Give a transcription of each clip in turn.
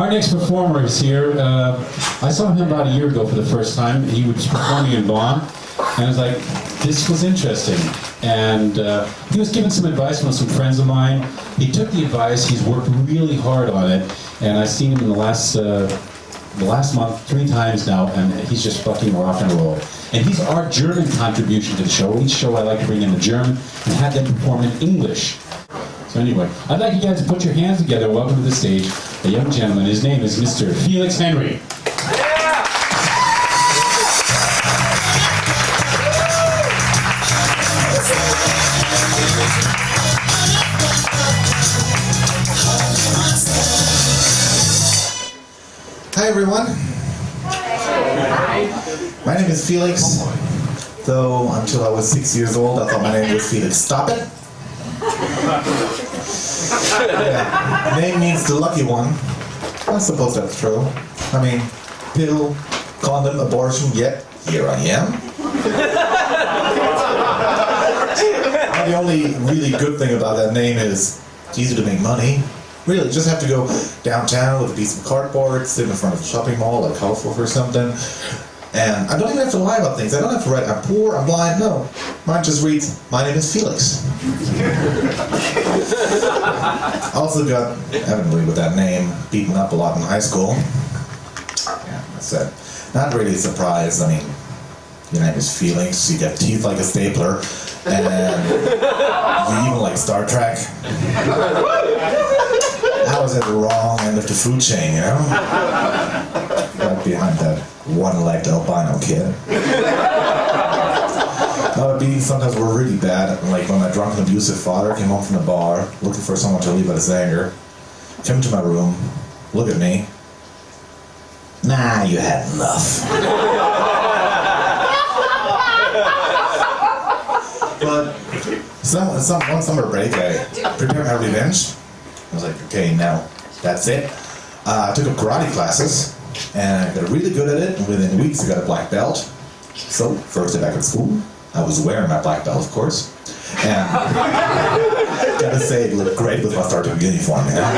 Our next performer is here. I saw him about a year ago for the first time. He was performing in Bonn, and I was like, this was interesting. And he was giving some advice from some friends of mine. He took the advice, he's worked really hard on it, and I've seen him in the last month 3 times now, and he's just fucking rock and roll. And he's our German contribution to the show. Each show I like to bring in a German and have them perform in English. So anyway, I'd like you guys to put your hands together. Welcome to the stage, a young gentleman. His name is Mr. Felix Henry. Hi everyone. My name is Felix, though until I was 6 years old I thought my name was Felix. Stop it. Yeah. Name means the lucky one. I suppose that's true. I mean, pill, condom, abortion, yet here I am. And the only really good thing about that name is it's easy to make money. Really, just have to go downtown with a piece of cardboard, sit in front of a shopping mall like Kaufhof or something, and I don't even have to lie about things. I don't have to write, I'm poor, I'm blind, no. Mine just reads, my name is Felix. I also got, evidently with that name, beaten up a lot in high school. Yeah, I said, not really a surprise. I mean, your name is Felix, you got teeth like a stapler, and you even like Star Trek. I was at the wrong end of the food chain, you know? Right behind that one-legged albino kid. Beatings sometimes were really bad, like when my drunk and abusive father came home from the bar, looking for someone to leave out his anger, came into my room, look at me. Nah, you had enough. But one summer break, I prepared my revenge. I was like, okay, now that's it. I took up karate classes, and I got really good at it, and within weeks I got a black belt. So, first day back at school, I was wearing my black belt, of course. And gotta say, it looked great with my sergeant uniform, you know?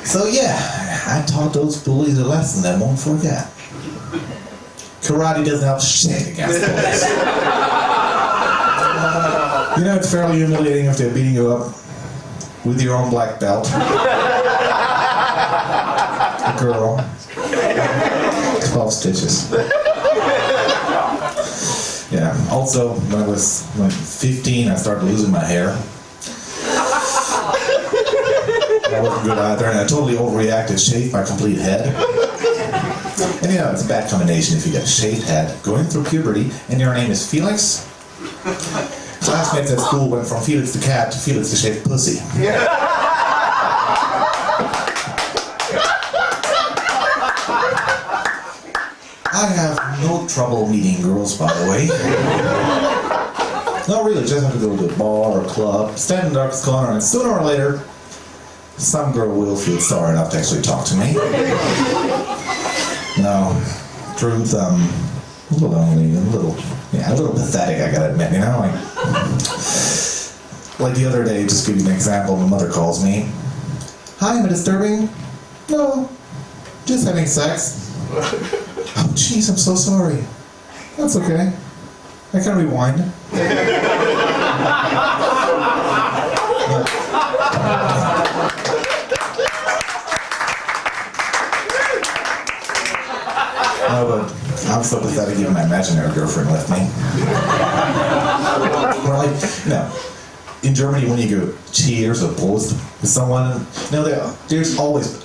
So yeah, I taught those bullies a lesson they won't forget. Karate doesn't help shit against bullies. You know, it's fairly humiliating if they're beating you up with your own black belt. A girl. 12 stitches. Yeah, also, when I was 15, I started losing my hair. That wasn't good either, and I totally overreacted, shaved my complete head. And you know, it's a bad combination if you get a shaved head, going through puberty, and your name is Felix. Classmates at school went from Felix the cat to Felix the shaved pussy. I have no trouble meeting girls, by the way. No, really, just have to go to a bar or club, stand in the darkest corner, and sooner or later, some girl will feel sorry enough to actually talk to me. No, truth, a little lonely, a little pathetic, I gotta admit, you know? Like the other day, just to give you an example, my mother calls me. Hi, am I disturbing? No, just having sex. Oh, jeez, I'm so sorry. That's okay. I can rewind. No, but I'm so pathetic even my imaginary girlfriend left me. Or like, you know, in Germany when you go cheers or post with someone, you know, there's always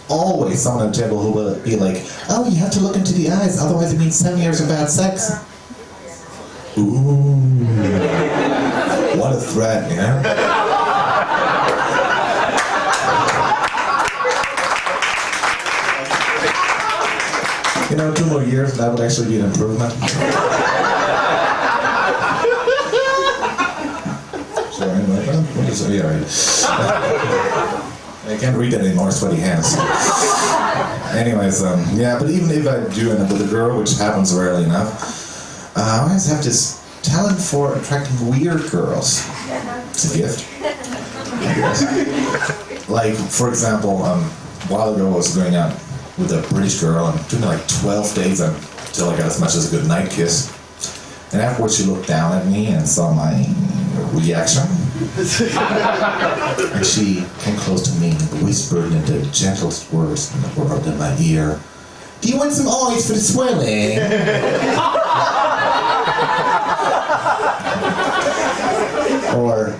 someone at the table who will be like, oh, you have to look into the eyes, otherwise it means 7 years of bad sex. Ooh, what a threat, you know? You know, 2 more years, that would actually be an improvement. So anyway, what is it? Yeah, right. I can't read that anymore, sweaty hands. Anyways, yeah, but even if I do end up with a girl, which happens rarely enough, I always have this talent for attracting weird girls. It's a gift. Like, for example, a while ago I was going out with a British girl, and it took me like 12 days until I got as much as a good night kiss. And afterwards she looked down at me and saw my reaction. And she came close to me and whispered in the gentlest words in the world in my ear, "Do you want some ice for the swelling?" Or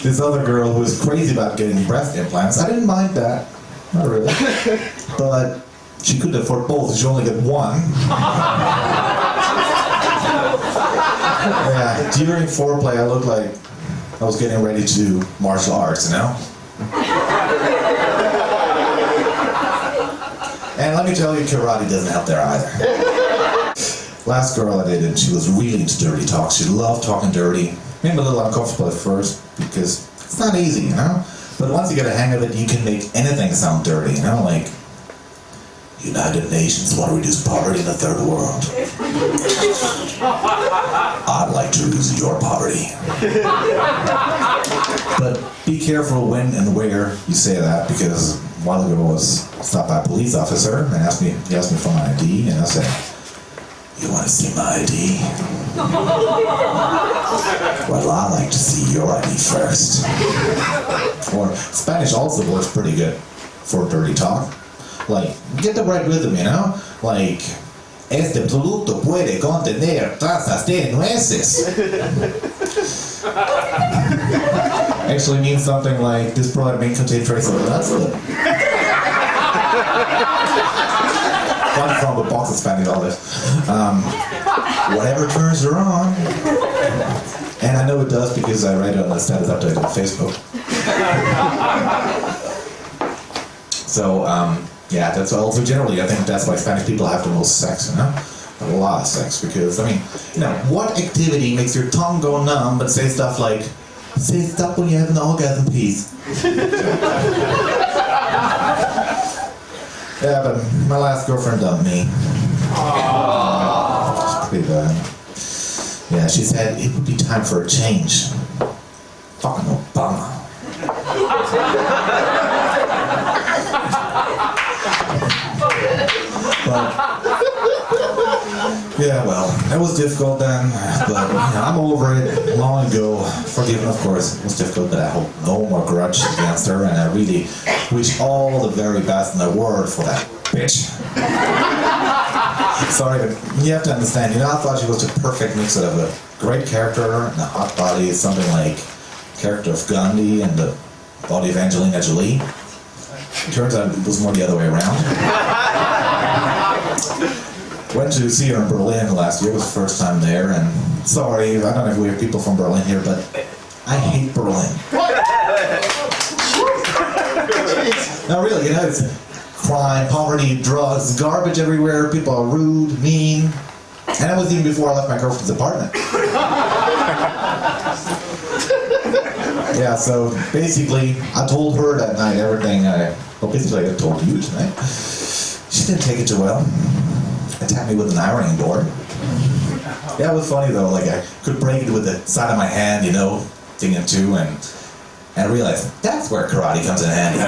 this other girl who was crazy about getting breast implants. I didn't mind that. Not really. But she couldn't afford both. She only got one. Yeah, during foreplay I looked like I was getting ready to do martial arts, you know? And let me tell you, karate doesn't help there either. Last girl I dated, she was really into dirty talk. She loved talking dirty. Made me a little uncomfortable at first because it's not easy, you know? But once you get a hang of it, you can make anything sound dirty, you know? Like, United Nations want to reduce poverty in the third world. I'd like to reduce your poverty. But be careful when and where you say that, because a while ago I was stopped by a police officer and he asked me for my ID, and I said, "You want to see my ID? Well, I like to see your ID first." Or Spanish also works pretty good for dirty talk. Like, get the right rhythm, you know? Like, este producto puede contener trazas de nueces. Actually means something like, this product may contain traces of nuts. One from a box of Spanish, all this. Whatever turns her on. And I know it does because I write it on the status update on Facebook. So, yeah, that's also generally, I think that's why Spanish people have the most sex, you know? A lot of sex, because, I mean, you know, what activity makes your tongue go numb but say stuff like, "Say stop when you have an orgasm, please." Yeah, but my last girlfriend dumped me. It's pretty bad. Yeah, she said it would be time for a change. Fucking Obama. But, yeah, well, it was difficult then, but you know, I'm over it long ago. Forgiven, of course, it was difficult, but I hold no more grudge against her, and I really wish all the very best in the world for that bitch. Sorry, but you have to understand, you know, I thought she was the perfect mix of a great character and a hot body, something like the character of Gandhi and the body of Angelina Jolie. Turns out it was more the other way around. Went to see her in Berlin last year. It was the first time there, and sorry, I don't know if we have people from Berlin here, but I hate Berlin. No, really, you know, it's crime, poverty, drugs, garbage everywhere, people are rude, mean, and that was even before I left my girlfriend's apartment. Yeah, so basically, I told her that night everything I told you tonight. She didn't take it too well. Attacked me with an ironing board. Yeah, it was funny though, like I could break it with the side of my hand, you know, thing in two, and I realized that's where karate comes in handy.